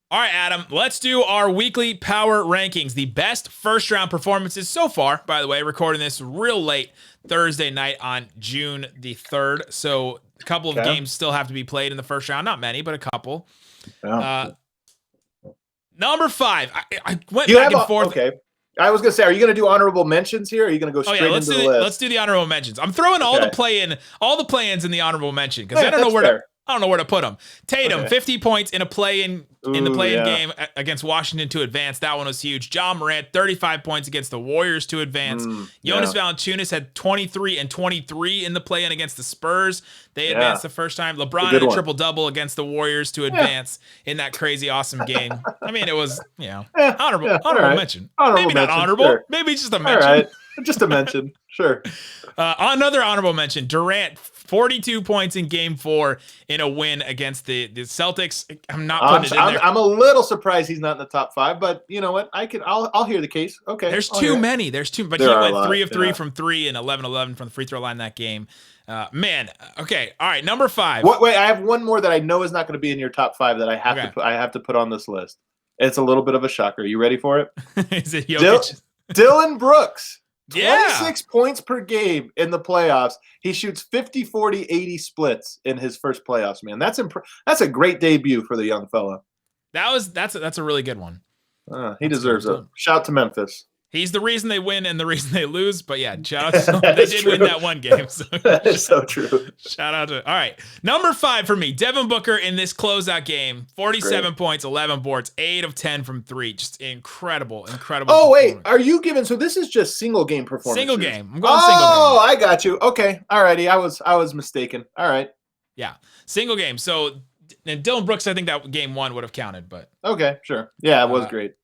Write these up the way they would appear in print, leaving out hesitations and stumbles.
All right, Adam, let's do our weekly power rankings. The best first round performances so far, by the way, recording this real late Thursday night on June the 3rd. So a couple of Okay. games still have to be played in the first round. Not many, but a couple. Yeah. Uh, Number 5. I went Do you back have and forth. okay? I was gonna say, are you gonna do honorable mentions here? Or are you gonna go Oh yeah, straight into the list? let's do the honorable mentions. I'm throwing Okay. all the play-ins in the honorable mention because Yeah, I don't know that's where fair. I don't know where to put them. Tatum, Okay. 50 points in a play-in in the Ooh, play-in yeah. game against Washington to advance. That one was huge. Marant, 35 points against the Warriors to advance. Jonas Yeah. Valanciunas had 23 and 23 in the play-in against the Spurs. They Yeah. advanced the first time. LeBron good had a one. triple-double against the Warriors to advance in that crazy awesome game. I mean, it was, Yeah. honorable Yeah. All honorable right. mention. Honorable Maybe not mention. honorable. Sure. Maybe just a All mention. right. Just a mention. Sure. Another honorable mention: Durant, 42 points in Game 4 in a win against the Celtics. I'm not putting it in there. I'm a little surprised he's not in the top 5, but you know what? I'll hear the case. Okay. There's I'll too hear it. many. There's too, but There he are a went lot, 3 of 3 yeah. from 3 and 11-11 from the free throw line that game. Man, okay, all right. Number 5. Wait, I have one more that I know is not going to be in your top 5 that I have to put on this list. It's a little bit of a shocker. You ready for it? Is it Jokic? Dylan Brooks. Yeah. 26 points per game in the playoffs. He shoots 50, 40, 80 splits in his first playoffs, man. That's a great debut for the young fella. That's a really good one. He deserves it. Shout to Memphis. He's the reason they win and the reason they lose. But yeah, shout out to them. They did win that one game. So that is so true. Shout out to. All right. Number 5 for me, Devin Booker in this closeout game. 47 points, 11 boards, 8 of 10 from 3. Just incredible. Oh, wait. Are you giving? So this is just single game performance. Single game. I'm going single game. Oh, I got you. Okay. All righty. I was mistaken. All right. Yeah. Single game. So Dylan Brooks, I think that game 1 would have counted. But okay, sure. Yeah, it was great.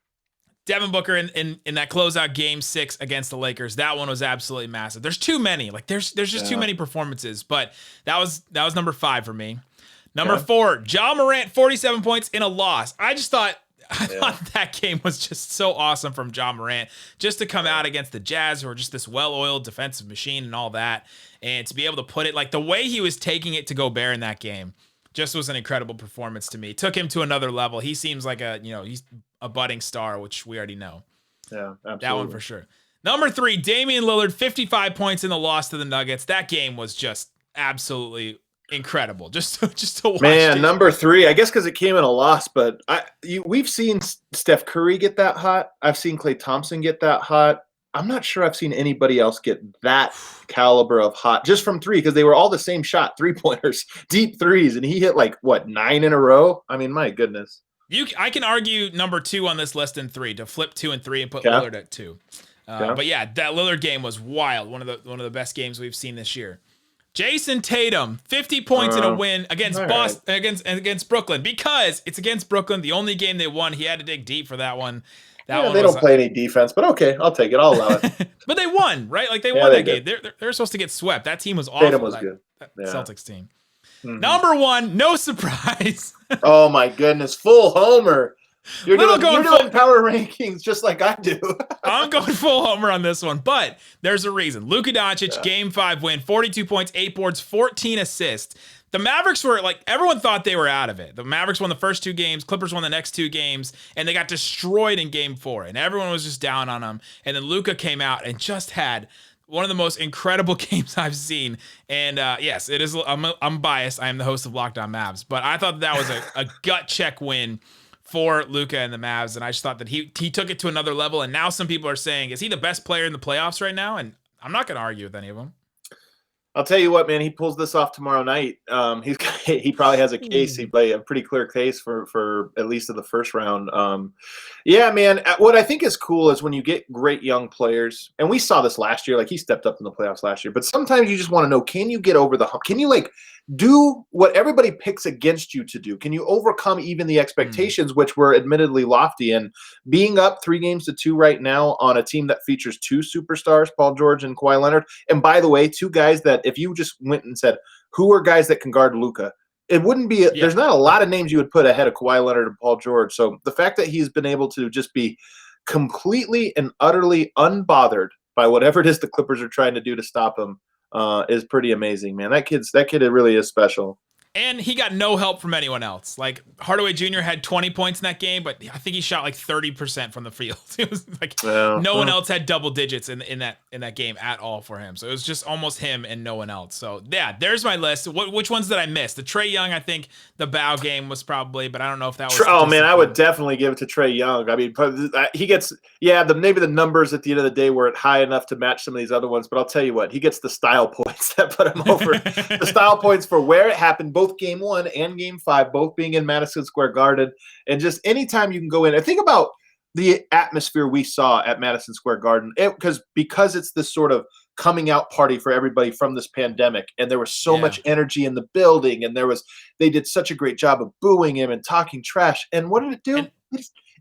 Devin Booker in that closeout game 6 against the Lakers. That one was absolutely massive. There's too many. Like there's just too many performances. But that was number 5 for me. Number 4, Morant, 47 points in a loss. I thought that game was just so awesome from Morant, just to come out against the Jazz, who are just this well-oiled defensive machine and all that, and to be able to put it like the way he was taking it to Gobert in that game. Just was an incredible performance to me. Took him to another level. He seems like he's a budding star, which we already know. Yeah, absolutely. That one for sure. Number 3, Damian Lillard, 55 points in the loss to the Nuggets. That game was just absolutely incredible. Just to watch. Man, number 3, I guess because it came in a loss, but we've seen Steph Curry get that hot. I've seen Klay Thompson get that hot. I'm not sure I've seen anybody else get that caliber of hot just from 3, because they were all the same shot, 3-pointers, deep threes, and he hit 9 in a row. I mean, my goodness. I can argue number 2 on this list in 3 to flip 2 and 3 and put Lillard at 2. But yeah, that Lillard game was wild. One of the best games we've seen this year. Jason Tatum, 50 points in a win against Boston, against Brooklyn, because it's against Brooklyn. The only game they won, he had to dig deep for that one. They don't play any defense, but okay, I'll take it. I'll allow it. But they won, right? Like they won that game. They're supposed to get swept. That team was awful. Tatum was good. Celtics team. Mm-hmm. Number 1, no surprise. Oh my goodness, full homer. You're doing power rankings just like I do. I'm going full homer on this one, but there's a reason. Luka Doncic, Game 5 win, 42 points, 8 boards, 14 assists. The Mavericks were everyone thought they were out of it. The Mavericks won the first 2 games, Clippers won the next 2 games, and they got destroyed in Game 4, and everyone was just down on them. And then Luka came out and just had one of the most incredible games I've seen. And yes, it is. I'm biased. I am the host of Locked On Mavs, but I thought that was a gut check win for Luka and the Mavs, and I just thought that he took it to another level. And now some people are saying, is he the best player in the playoffs right now? And I'm not going to argue with any of them. I'll tell you what, man. He pulls this off tomorrow night. He probably has a case. He play a pretty clear case for at least in the first round. Yeah, man. What I think is cool is when you get great young players, and we saw this last year. Like he stepped up in the playoffs last year. But sometimes you just want to know: can you get over the hump? Can you do what everybody picks against you to do? Can you overcome even the expectations, which were admittedly lofty? And being up 3-2 right now on a team that features 2 superstars, Paul George and Kawhi Leonard, and by the way, 2 guys that if you just went and said, who are guys that can guard Luka? It wouldn't be – there's not a lot of names you would put ahead of Kawhi Leonard and Paul George. So the fact that he's been able to just be completely and utterly unbothered by whatever it is the Clippers are trying to do to stop him is pretty amazing, man. That kid really is special. And he got no help from anyone else. Like Hardaway Jr. had 20 points in that game, but I think he shot like 30% from the field. It was like no one else had double digits in that game at all for him. So it was just almost him and no one else. So yeah, there's my list. Which ones did I miss? The Trey Young, I think the Bow game was probably, but I don't know if that was. Oh man, I would definitely give it to Trey Young. I mean, he gets maybe the numbers at the end of the day weren't high enough to match some of these other ones, but I'll tell you what, he gets the style points that put him over. The style points for where it happened, both Game 1 and Game 5, both being in Madison Square Garden, and just anytime you can go in and think about the atmosphere we saw at Madison Square Garden, because it's this sort of coming out party for everybody from this pandemic, and there was so much energy in the building, and they did such a great job of booing him and talking trash. And what did it do?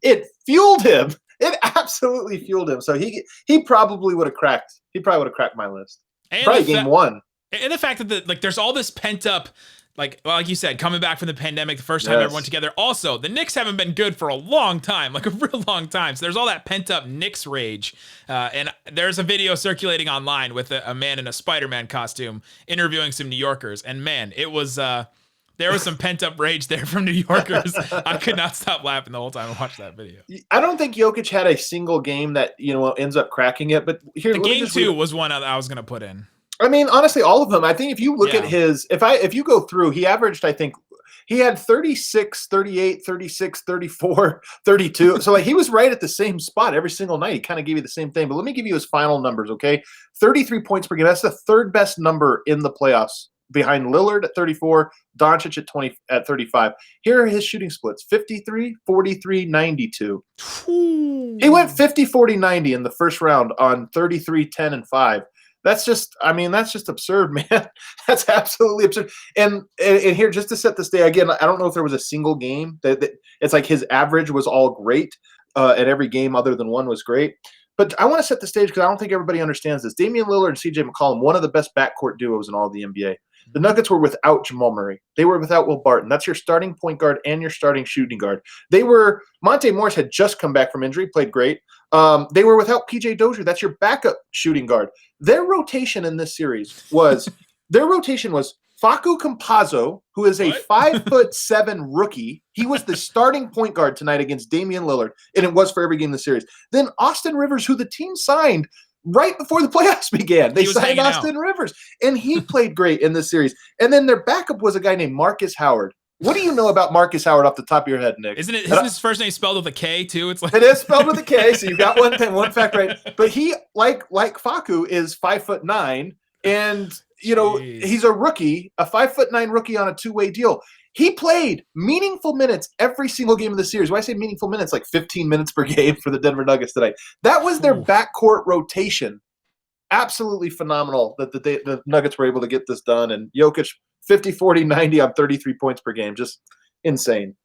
It fueled him. It absolutely fueled him. So he probably would have cracked. He probably would have cracked my list. And probably Game 1. And the fact that there's all this pent up. Like you said, coming back from the pandemic, the first time everyone together. Also, the Knicks haven't been good for a long time, like a real long time. So there's all that pent-up Knicks rage. And there's a video circulating online with a man in a Spider-Man costume interviewing some New Yorkers. And man, it was there was some pent-up rage there from New Yorkers. I could not stop laughing the whole time I watched that video. I don't think Jokic had a single game that ends up cracking it. But here, Game 2 was one I was going to put in. I mean, honestly, all of them. I think if you look at his, if you go through, he averaged, I think, he had 36, 38, 36, 34, 32. So like he was right at the same spot every single night. He kind of gave you the same thing. But let me give you his final numbers, okay? 33 points per game. That's the third best number in the playoffs, behind Lillard at 34, Doncic at 35. Here are his shooting splits: 53, 43, 92. He went 50, 40, 90 in the first round on 33, 10, and 5. That's just absurd, man. That's absolutely absurd. And here, just to set the stage, again, I don't know if there was a single game that it's like his average was all great, and every game other than one was great. But I want to set the stage because I don't think everybody understands this. Damian Lillard and CJ McCollum, one of the best backcourt duos in all of the NBA. The Nuggets were without Jamal Murray. They were without Will Barton. That's your starting point guard and your starting shooting guard. Monte Morris had just come back from injury, played great. They were without PJ Dozier. That's your backup shooting guard. Their rotation in this series was Facu Campazzo, who is a 5'7" rookie. He was the starting point guard tonight against Damian Lillard, and it was for every game in the series. Then Austin Rivers, who the team signed right before the playoffs began. They signed Austin Rivers, and he played great in this series. And then their backup was a guy named Marcus Howard. What do you know about Marcus Howard off the top of your head, Nick? Isn't his first name spelled with a K too? It's like it is spelled with a K, so you got one fact right. But he, like Facu, is 5'9", and he's a rookie, a 5'9" rookie on a two-way deal. He played meaningful minutes every single game of the series. When I say meaningful minutes, like 15 minutes per game for the Denver Nuggets tonight. That was their backcourt rotation. Absolutely phenomenal that the Nuggets were able to get this done. And Jokic, 50, 40, 90 on 33 points per game. Just insane.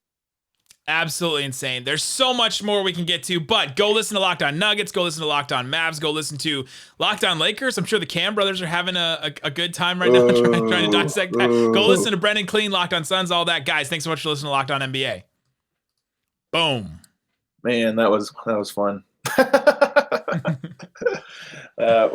Absolutely insane. There's so much more we can get to, but go listen to Locked On Nuggets, go listen to Locked On Mavs, go listen to Locked On Lakers. I'm sure the Cam brothers are having a good time right now trying to dissect that. Go listen to Brendan Clean, Locked On Suns, all that. Guys, thanks so much for listening to Locked On NBA. Boom. Man, that was fun.